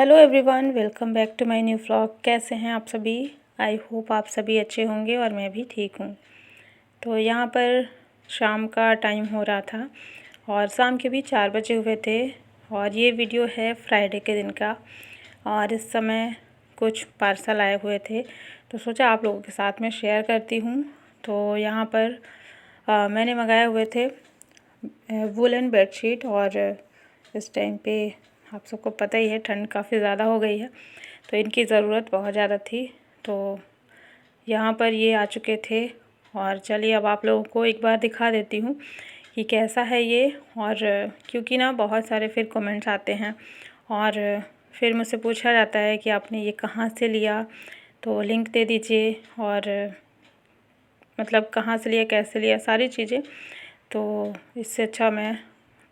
Hello everyone, welcome back to my new vlog. कैसे हैं आप सभी? आई होप आप सभी अच्छे होंगे और मैं भी ठीक हूँ। तो यहाँ पर शाम का टाइम हो रहा था और शाम के भी 4 बजे हुए थे और ये वीडियो है फ्राइडे के दिन का। और इस समय कुछ पार्सल आए हुए थे तो सोचा आप लोगों के साथ में शेयर करती हूँ। तो यहाँ पर मैंने मंगाए हुए थे वुलन बेडशीट और इस टाइम पे आप सबको पता ही है ठंड काफ़ी ज़्यादा हो गई है तो इनकी ज़रूरत बहुत ज़्यादा थी। तो यहाँ पर ये आ चुके थे और चलिए अब आप लोगों को एक बार दिखा देती हूँ कि कैसा है ये। और क्योंकि ना बहुत सारे फिर कमेंट्स आते हैं और फिर मुझसे पूछा जाता है कि आपने ये कहाँ से लिया, तो लिंक दे दीजिए और मतलब कहाँ से लिया, कैसे लिया, सारी चीज़ें। तो इससे अच्छा मैं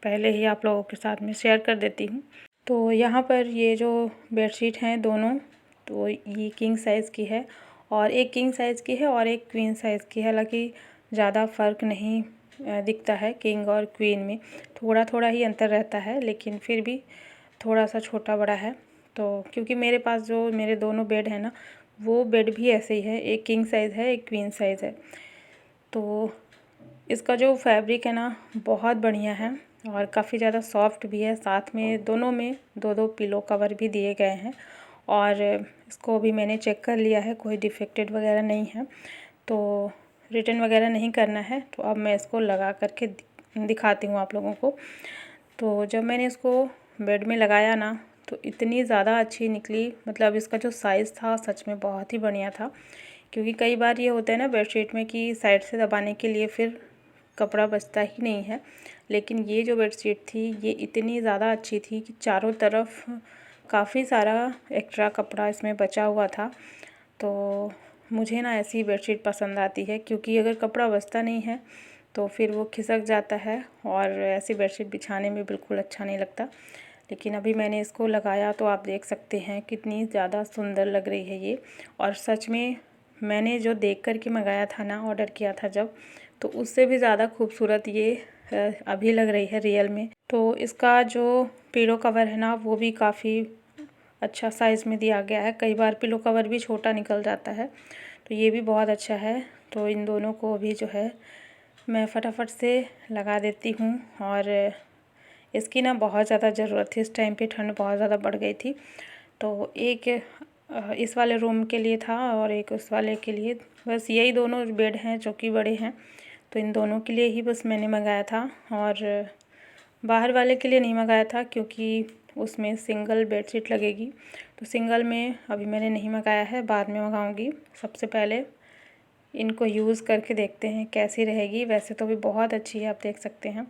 पहले ही आप लोगों के साथ में शेयर कर देती हूँ। तो यहाँ पर ये जो बेडशीट हैं दोनों, तो ये किंग साइज़ की है और एक किंग साइज़ की है और एक क्वीन साइज़ की है। हालांकि ज़्यादा फ़र्क नहीं दिखता है किंग और क्वीन में, थोड़ा थोड़ा ही अंतर रहता है, लेकिन फिर भी थोड़ा सा छोटा बड़ा है। तो क्योंकि मेरे पास जो मेरे दोनों बेड हैं ना, वो बेड भी ऐसे ही है, एक किंग साइज़ है एक क्वीन साइज़ है। तो इसका जो फैब्रिक है ना बहुत बढ़िया है और काफ़ी ज़्यादा सॉफ्ट भी है। साथ में दोनों में दो दो पिलो कवर भी दिए गए हैं और इसको भी मैंने चेक कर लिया है, कोई डिफेक्टेड वगैरह नहीं है, तो रिटर्न वगैरह नहीं करना है। तो अब मैं इसको लगा करके दिखाती हूँ आप लोगों को। तो जब मैंने इसको बेड में लगाया ना तो इतनी ज़्यादा अच्छी निकली, मतलब इसका जो साइज़ था सच में बहुत ही बढ़िया था। क्योंकि कई बार ये होता है ना बेडशीट में कि साइड से दबाने के लिए फिर कपड़ा बचता ही नहीं है, लेकिन ये जो बेडशीट थी ये इतनी ज़्यादा अच्छी थी कि चारों तरफ काफ़ी सारा एक्स्ट्रा कपड़ा इसमें बचा हुआ था। तो मुझे ना ऐसी बेडशीट पसंद आती है, क्योंकि अगर कपड़ा बचता नहीं है तो फिर वो खिसक जाता है और ऐसी बेडशीट बिछाने में बिल्कुल अच्छा नहीं लगता। लेकिन अभी मैंने इसको लगाया तो आप देख सकते हैं कितनी ज़्यादा सुंदर लग रही है ये। और सच में मैंने जो देख कर के मंगाया था ना, ऑर्डर किया था जब, तो उससे भी ज़्यादा खूबसूरत ये अभी लग रही है रियल में। तो इसका जो पिलो कवर है ना वो भी काफ़ी अच्छा साइज़ में दिया गया है। कई बार पिलो कवर भी छोटा निकल जाता है, तो ये भी बहुत अच्छा है। तो इन दोनों को अभी जो है मैं फटाफट से लगा देती हूँ। और इसकी ना बहुत ज़्यादा ज़रूरत थी, इस टाइम पे ठंड बहुत ज़्यादा बढ़ गई थी। तो एक इस वाले रूम के लिए था और एक उस वाले के लिए, बस यही दोनों बेड हैं जो कि बड़े हैं, तो इन दोनों के लिए ही बस मैंने मंगाया था। और बाहर वाले के लिए नहीं मंगाया था क्योंकि उसमें सिंगल बेडशीट लगेगी, तो सिंगल में अभी मैंने नहीं मंगाया है, बाद में मंगाऊंगी। सबसे पहले इनको यूज़ करके देखते हैं कैसी रहेगी। वैसे तो भी बहुत अच्छी है, आप देख सकते हैं।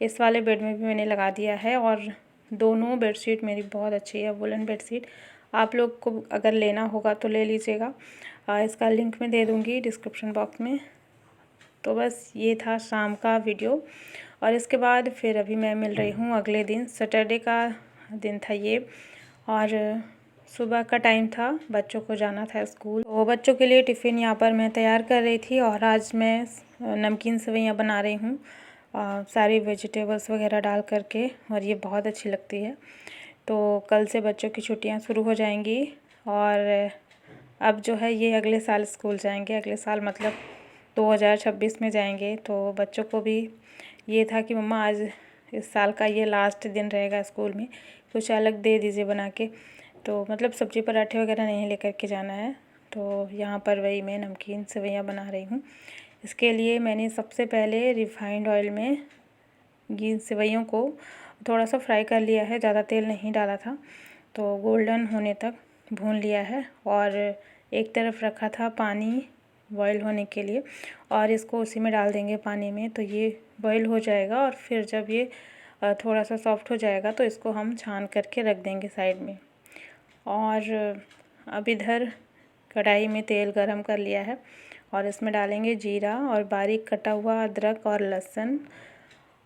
इस वाले बेड में भी मैंने लगा दिया है और दोनों बेडशीट मेरी बहुत अच्छी है, वुलन बेडशीट। आप लोग को अगर लेना होगा तो ले लीजिएगा, इसका लिंक मैं दे दूँगी डिस्क्रिप्शन बॉक्स में। तो बस ये था शाम का वीडियो और इसके बाद फिर अभी मैं मिल रही हूँ अगले दिन, सैटरडे का दिन था ये और सुबह का टाइम था, बच्चों को जाना था स्कूल। तो बच्चों के लिए टिफ़िन यहाँ पर मैं तैयार कर रही थी और आज मैं नमकीन सेवइयाँ बना रही हूँ सारी वेजिटेबल्स वगैरह डाल करके, और ये बहुत अच्छी लगती है। तो कल से बच्चों की छुट्टियाँ शुरू हो जाएंगी और अब जो है ये अगले साल स्कूल जाएंगे, अगले साल मतलब 2026 में जाएंगे। तो बच्चों को भी ये था कि मम्मा आज इस साल का ये लास्ट दिन रहेगा स्कूल में, कुछ अलग दे दीजिए बना के। तो मतलब सब्जी पराठे वगैरह नहीं लेकर के जाना है। तो यहाँ पर वही मैं नमकीन सेवइयाँ बना रही हूँ। इसके लिए मैंने सबसे पहले रिफाइंड ऑयल में घी सेवइयों को थोड़ा सा फ्राई कर लिया है, ज़्यादा तेल नहीं डाला था, तो गोल्डन होने तक भून लिया है। और एक तरफ रखा था पानी बॉईल होने के लिए और इसको उसी में डाल देंगे पानी में, तो ये बॉईल हो जाएगा। और फिर जब ये थोड़ा सा सॉफ्ट हो जाएगा तो इसको हम छान करके रख देंगे साइड में। और अब इधर कढ़ाई में तेल गरम कर लिया है और इसमें डालेंगे जीरा और बारीक कटा हुआ अदरक और लहसुन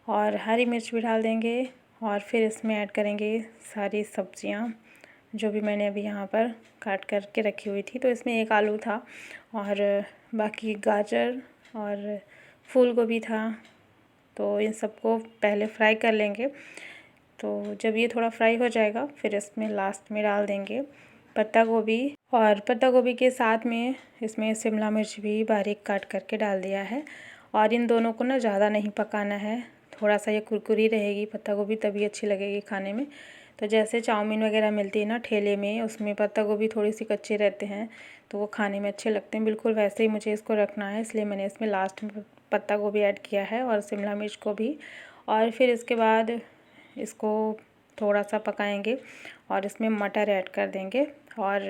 और हरी मिर्च भी डाल देंगे। और फिर इसमें ऐड करेंगे सारी सब्जियां जो भी मैंने अभी यहाँ पर काट करके रखी हुई थी। तो इसमें एक आलू था और बाकी गाजर और फूल गोभी था। तो इन सबको पहले फ्राई कर लेंगे तो जब ये थोड़ा फ्राई हो जाएगा फिर इसमें लास्ट में डाल देंगे पत्ता गोभी, और पत्ता गोभी के साथ में इसमें शिमला मिर्च भी बारीक काट करके डाल दिया है। और इन दोनों को ना ज़्यादा नहीं पकाना है, थोड़ा सा ये कुरकुरी रहेगी पत्ता गोभी तभी अच्छी लगेगी खाने में। तो जैसे चाउमीन वगैरह मिलती है ना ठेले में, उसमें पत्ता गोभी थोड़ी सी कच्चे रहते हैं तो वो खाने में अच्छे लगते हैं, बिल्कुल वैसे ही मुझे इसको रखना है, इसलिए मैंने इसमें लास्ट में पत्ता गोभी ऐड किया है और शिमला मिर्च को भी। और फिर इसके बाद इसको थोड़ा सा पकाएंगे और इसमें मटर ऐड कर देंगे। और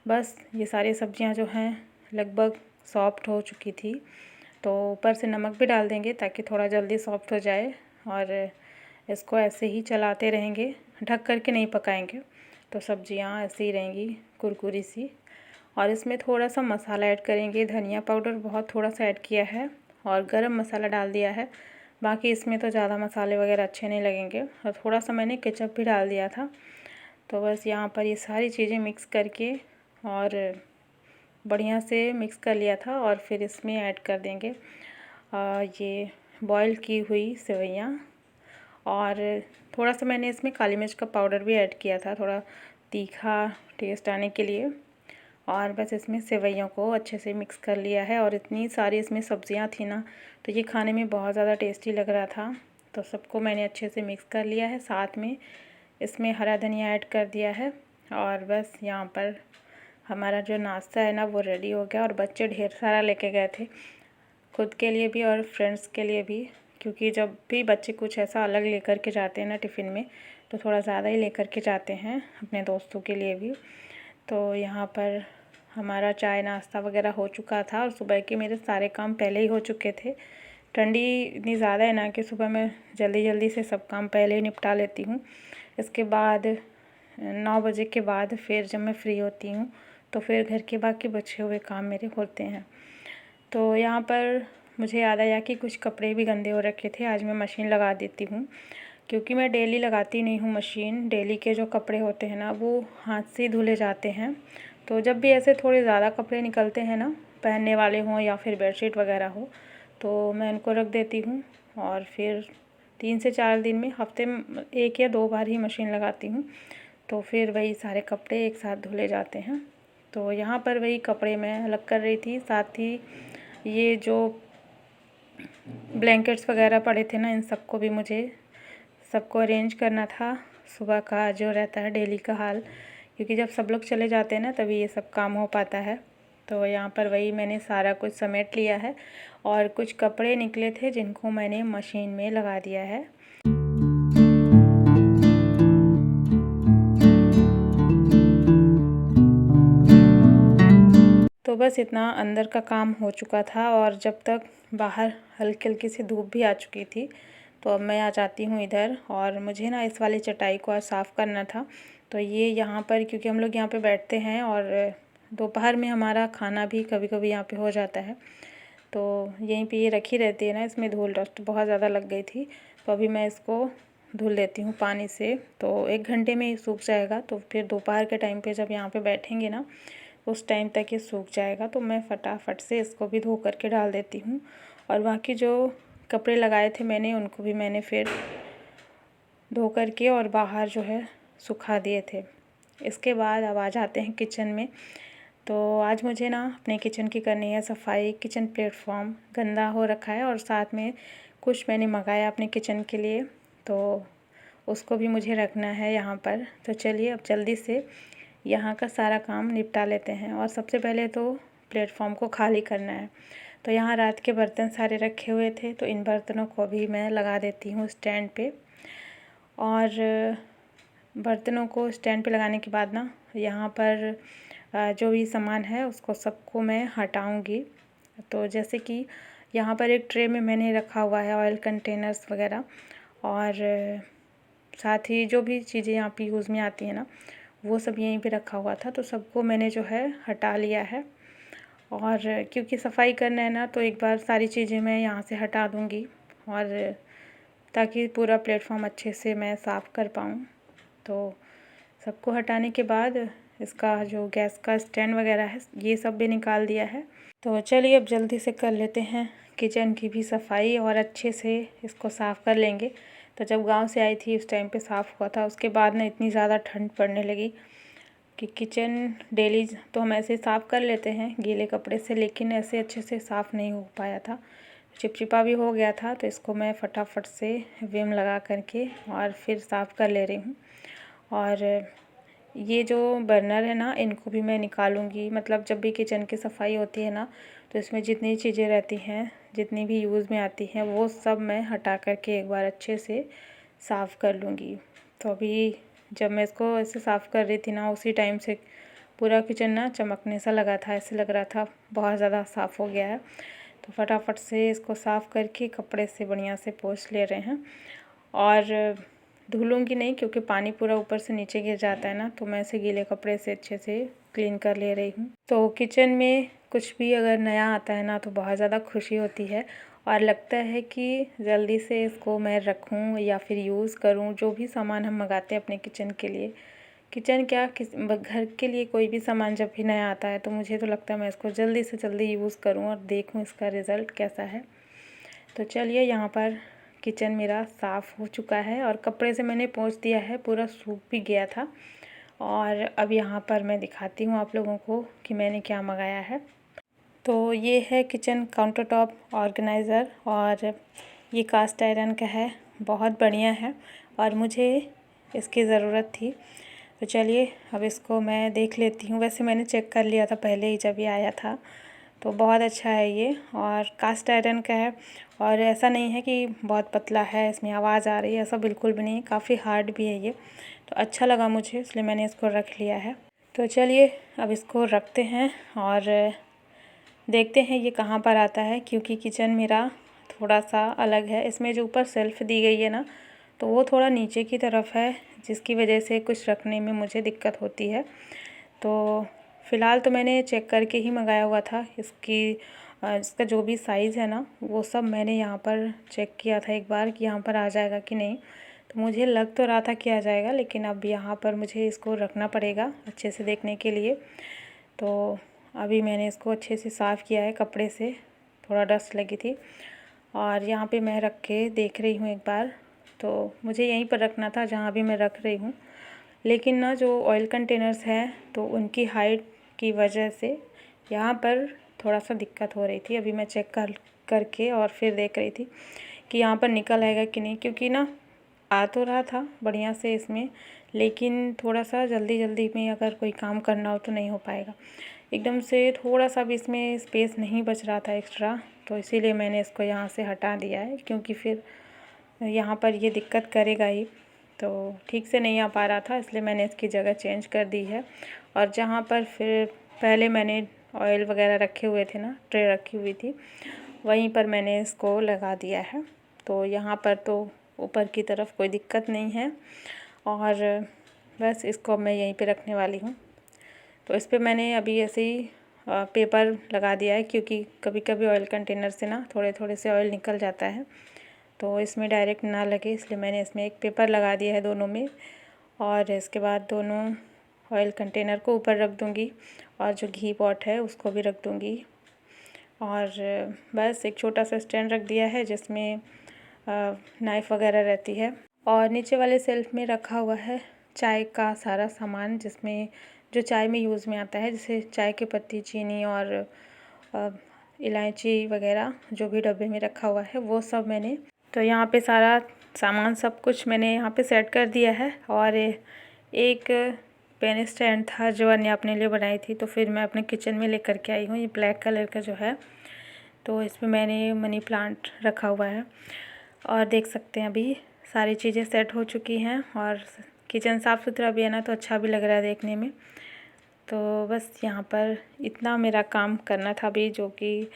बस ये सारी सब्जियां जो हैं लगभग सॉफ्ट हो चुकी थी, तो ऊपर से नमक भी डाल देंगे ताकि थोड़ा जल्दी सॉफ्ट हो जाए। और इसको ऐसे ही चलाते रहेंगे, ढक करके नहीं पकाएंगे, तो सब्जियां ऐसे ही रहेंगी कुरकुरी सी। और इसमें थोड़ा सा मसाला ऐड करेंगे, धनिया पाउडर बहुत थोड़ा सा ऐड किया है और गरम मसाला डाल दिया है। बाकी इसमें तो ज़्यादा मसाले वगैरह अच्छे नहीं लगेंगे, और थोड़ा सा मैंने केचप भी डाल दिया था। तो बस यहाँ पर ये सारी चीज़ें मिक्स करके और बढ़िया से मिक्स कर लिया था। और फिर इसमें ऐड कर देंगे ये बॉईल की हुई सेवइयाँ, और थोड़ा सा मैंने इसमें काली मिर्च का पाउडर भी ऐड किया था थोड़ा तीखा टेस्ट आने के लिए। और बस इसमें सेवइयों को अच्छे से मिक्स कर लिया है। और इतनी सारी इसमें सब्जियां थी ना, तो ये खाने में बहुत ज़्यादा टेस्टी लग रहा था। तो सबको मैंने अच्छे से मिक्स कर लिया है, साथ में इसमें हरा धनिया ऐड कर दिया है। और बस यहाँ पर हमारा जो नाश्ता है ना वो रेडी हो गया। और बच्चे ढेर सारा लेके गए थे, खुद के लिए भी और फ्रेंड्स के लिए भी, क्योंकि जब भी बच्चे कुछ ऐसा अलग लेकर के जाते हैं ना टिफ़िन में, तो थोड़ा ज़्यादा ही लेकर के जाते हैं अपने दोस्तों के लिए भी। तो यहाँ पर हमारा चाय नाश्ता वगैरह हो चुका था और सुबह के मेरे सारे काम पहले ही हो चुके थे। ठंडी इतनी ज़्यादा है ना कि सुबह मैं जल्दी जल्दी से सब काम पहले ही निपटा लेती हूँ। इसके बाद 9 बजे के बाद फिर जब मैं फ्री होती हूँ तो फिर घर के बाकी बचे हुए काम मेरे होते हैं। तो यहाँ पर मुझे याद आया कि कुछ कपड़े भी गंदे हो रखे थे, आज मैं मशीन लगा देती हूँ, क्योंकि मैं डेली लगाती नहीं हूँ मशीन। डेली के जो कपड़े होते हैं ना वो हाथ से ही धुले जाते हैं। तो जब भी ऐसे थोड़े ज़्यादा कपड़े निकलते हैं ना, पहनने वाले हों या फिर बेडशीट वगैरह हो, तो मैं इनको रख देती हूँ और फिर 3 से 4 दिन में, हफ्ते में 1 या 2 बार ही मशीन लगाती हूँ, तो फिर वही सारे कपड़े एक साथ धुले जाते हैं। तो यहाँ पर वही कपड़े मैं अलग कर रही थी, साथ ही ये जो ब्लैंकेट्स वगैरह पड़े थे ना, इन सबको भी मुझे सबको अरेंज करना था। सुबह का जो रहता है डेली का हाल, क्योंकि जब सब लोग चले जाते हैं ना तभी ये सब काम हो पाता है। तो यहाँ पर वही मैंने सारा कुछ समेट लिया है और कुछ कपड़े निकले थे जिनको मैंने मशीन में लगा दिया है। तो बस इतना अंदर का काम हो चुका था, और जब तक बाहर हल्की हल्की सी धूप भी आ चुकी थी, तो अब मैं आ जाती हूँ इधर। और मुझे ना इस वाली चटाई को आज साफ़ करना था। तो ये यहाँ पर, क्योंकि हम लोग यहाँ पे बैठते हैं और दोपहर में हमारा खाना भी कभी कभी यहाँ पे हो जाता है, तो यहीं पे ये रखी रहती है ना, इसमें धूल डस्ट बहुत ज़्यादा लग गई थी। तो अभी मैं इसको धुल लेती हूँ पानी से, तो 1 घंटे में ही सूख जाएगा। तो फिर दोपहर के टाइम पे जब यहाँ पे बैठेंगे ना, उस टाइम तक ये सूख जाएगा। तो मैं फटाफट से इसको भी धो करके डाल देती हूँ। और बाकी जो कपड़े लगाए थे मैंने, उनको भी मैंने फिर धो करके और बाहर जो है सुखा दिए थे। इसके बाद अब आ जाते हैं किचन में। तो आज मुझे ना अपने किचन की करनी है सफाई। किचन प्लेटफॉर्म गंदा हो रखा है और साथ में कुछ मैंने मंगाया अपने किचन के लिए, तो उसको भी मुझे रखना है यहाँ पर। तो चलिए अब जल्दी से यहाँ का सारा काम निपटा लेते हैं। और सबसे पहले तो प्लेटफॉर्म को खाली करना है। तो यहाँ रात के बर्तन सारे रखे हुए थे, तो इन बर्तनों को भी मैं लगा देती हूँ स्टैंड पे। और बर्तनों को स्टैंड पे लगाने के बाद ना, यहाँ पर जो भी सामान है उसको सबको मैं हटाऊँगी। तो जैसे कि यहाँ पर एक ट्रे में मैंने रखा हुआ है ऑयल कंटेनर्स वगैरह, और साथ ही जो भी चीज़ें यहाँ पे यूज़ में आती हैं ना, वो सब यहीं पे रखा हुआ था। तो सबको मैंने जो है हटा लिया है। और क्योंकि सफाई करना है ना, तो एक बार सारी चीज़ें मैं यहाँ से हटा दूँगी, और ताकि पूरा प्लेटफॉर्म अच्छे से मैं साफ़ कर पाऊँ। तो सबको हटाने के बाद इसका जो गैस का स्टैंड वगैरह है, ये सब भी निकाल दिया है। तो चलिए अब जल्दी से कर लेते हैं किचन की भी सफाई और अच्छे से इसको साफ़ कर लेंगे, तो जब गांव से आई थी उस टाइम पे साफ़ हुआ था। उसके बाद ना इतनी ज़्यादा ठंड पड़ने लगी कि किचन डेली तो हम ऐसे साफ़ कर लेते हैं गीले कपड़े से, लेकिन ऐसे अच्छे से साफ़ नहीं हो पाया था, चिपचिपा भी हो गया था। तो इसको मैं फटाफट से विम लगा करके और फिर साफ़ कर ले रही हूँ। और ये जो बर्नर है ना, इनको भी मैं निकालूंगी। मतलब जब भी किचन की सफाई होती है ना, तो इसमें जितनी चीज़ें रहती हैं, जितनी भी यूज़ में आती हैं, वो सब मैं हटा करके एक बार अच्छे से साफ़ कर लूँगी। तो अभी जब मैं इसको ऐसे साफ़ कर रही थी ना, उसी टाइम से पूरा किचन ना चमकने सा लगा था, ऐसे लग रहा था बहुत ज़्यादा साफ़ हो गया है। तो फटाफट से इसको साफ़ करके कपड़े से बढ़िया से पोंछ ले रहे हैं। और धुलूँगी नहीं क्योंकि पानी पूरा ऊपर से नीचे गिर जाता है ना, तो मैं इसे गीले कपड़े से अच्छे से क्लीन कर ले रही हूँ। तो किचन में कुछ भी अगर नया आता है ना, तो बहुत ज़्यादा खुशी होती है और लगता है कि जल्दी से इसको मैं रखूँ या फिर यूज़ करूँ। जो भी सामान हम मंगाते हैं अपने किचन के लिए, किचन क्या घर के लिए कोई भी सामान जब भी नया आता है, तो मुझे तो लगता है मैं इसको जल्दी से जल्दी यूज़ करूँ और देखूँ इसका रिज़ल्ट कैसा है। तो चलिए, यहाँ पर किचन मेरा साफ़ हो चुका है और कपड़े से मैंने पोंछ दिया है, पूरा सूख भी गया था। और अब यहाँ पर मैं दिखाती हूँ आप लोगों को कि मैंने क्या मंगाया है। तो ये है किचन काउंटर टॉप ऑर्गेनाइज़र और ये कास्ट आयरन का है, बहुत बढ़िया है और मुझे इसकी ज़रूरत थी। तो चलिए अब इसको मैं देख लेती हूँ। वैसे मैंने चेक कर लिया था पहले ही जब ये आया था, तो बहुत अच्छा है ये और कास्ट आयरन का है। और ऐसा नहीं है कि बहुत पतला है, इसमें आवाज़ आ रही है, ऐसा बिल्कुल भी नहीं, काफ़ी हार्ड भी है ये। तो अच्छा लगा मुझे, इसलिए मैंने इसको रख लिया है। तो चलिए अब इसको रखते हैं और देखते हैं ये कहाँ पर आता है, क्योंकि किचन मेरा थोड़ा सा अलग है। इसमें जो ऊपर सेल्फ़ दी गई है ना, तो वो थोड़ा नीचे की तरफ है, जिसकी वजह से कुछ रखने में मुझे दिक्कत होती है। तो फ़िलहाल तो मैंने चेक करके ही मंगाया हुआ था। इसका जो भी साइज़ है ना, वो सब मैंने यहाँ पर चेक किया था एक बार कि यहाँ पर आ जाएगा कि नहीं। तो मुझे लग तो रहा था कि आ जाएगा, लेकिन अब यहाँ पर मुझे इसको रखना पड़ेगा अच्छे से देखने के लिए। तो अभी मैंने इसको अच्छे से साफ़ किया है कपड़े से, थोड़ा डस्ट लगी थी और यहाँ पे मैं रख के देख रही हूँ एक बार। तो मुझे यहीं पर रखना था जहाँ भी मैं रख रही हूँ, लेकिन ना जो ऑयल कंटेनर्स हैं, तो उनकी हाइट की वजह से यहाँ पर थोड़ा सा दिक्कत हो रही थी। अभी मैं चेक करके और फिर देख रही थी कि यहाँ पर निकल आएगा कि नहीं, क्योंकि ना आ तो रहा था बढ़िया से इसमें, लेकिन थोड़ा सा जल्दी में अगर कोई काम करना हो तो नहीं हो पाएगा। एकदम से थोड़ा सा भी इसमें स्पेस नहीं बच रहा था एक्स्ट्रा, तो इसीलिए मैंने इसको यहाँ से हटा दिया है, क्योंकि फिर यहाँ पर ये दिक्कत करेगा ही। तो ठीक से नहीं आ पा रहा था, इसलिए मैंने इसकी जगह चेंज कर दी है। और जहाँ पर फिर पहले मैंने ऑयल वगैरह रखे हुए थे ना, ट्रे रखी हुई थी, वहीं पर मैंने इसको लगा दिया है। तो यहाँ पर तो ऊपर की तरफ कोई दिक्कत नहीं है और बस इसको मैं यहीं पे रखने वाली हूँ। तो इस पे मैंने अभी ऐसे ही पेपर लगा दिया है, क्योंकि कभी कभी ऑयल कंटेनर से ना थोड़े थोड़े से ऑयल निकल जाता है, तो इसमें डायरेक्ट ना लगे, इसलिए मैंने इसमें एक पेपर लगा दिया है दोनों में। और इसके बाद दोनों ऑयल कंटेनर को ऊपर रख दूँगी और जो घी पॉट है उसको भी रख दूँगी। और बस एक छोटा सा स्टैंड रख दिया है जिसमें नाइफ़ वगैरह रहती है। और नीचे वाले सेल्फ में रखा हुआ है चाय का सारा सामान, जिसमें जो चाय में यूज़ में आता है, जैसे चाय की पत्ती, चीनी और इलायची वगैरह, जो भी डब्बे में रखा हुआ है वो सब मैंने, तो यहाँ पे सारा सामान सब कुछ मैंने यहाँ पे सेट कर दिया है। और एक पेन स्टैंड था जो अन्य अपने लिए बनाई थी, तो फिर मैं अपने किचन में लेकर के आई हूँ। ये ब्लैक कलर का जो है, तो इसमें मैंने मनी प्लांट रखा हुआ है। और देख सकते हैं अभी सारी चीज़ें सेट हो चुकी हैं और किचन साफ़ सुथरा भी है ना, तो अच्छा भी लग रहा है देखने में। तो बस यहाँ पर इतना मेरा काम करना था अभी, जो कि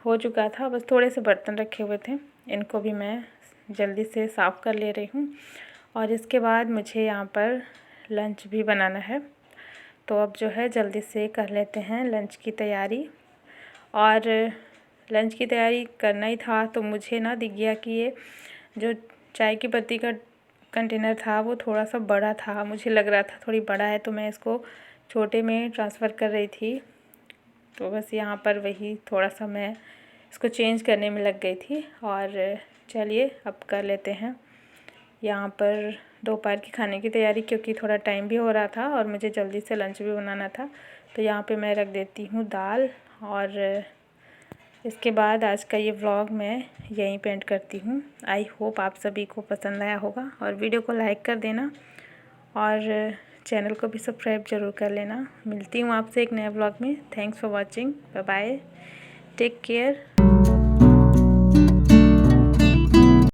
हो चुका था। बस थोड़े से बर्तन रखे हुए थे, इनको भी मैं जल्दी से साफ़ कर ले रही हूँ। और इसके बाद मुझे यहाँ पर लंच भी बनाना है, तो अब जो है जल्दी से कर लेते हैं लंच की तैयारी। और लंच की तैयारी करना ही था, तो मुझे ना दिख गया कि ये जो चाय की पत्ती का कंटेनर था वो थोड़ा सा बड़ा था, मुझे लग रहा था थोड़ी बड़ा है, तो मैं इसको छोटे में ट्रांसफ़र कर रही थी। तो बस यहाँ पर वही थोड़ा सा मैं इसको चेंज करने में लग गई थी। और चलिए अब कर लेते हैं। यहाँ पर दोपहर की खाने की तैयारी, क्योंकि थोड़ा टाइम भी हो रहा था और मुझे जल्दी से लंच भी बनाना था। तो यहाँ पे मैं रख देती हूँ दाल, और इसके बाद आज का ये व्लॉग मैं यहीं पे एंड करती हूँ। आई होप आप सभी को पसंद आया होगा, और वीडियो को लाइक कर देना और चैनल को भी सब्सक्राइब ज़रूर कर लेना। मिलती हूँ आपसे एक नए व्लॉग में। Thanks for watching. Bye bye, take care.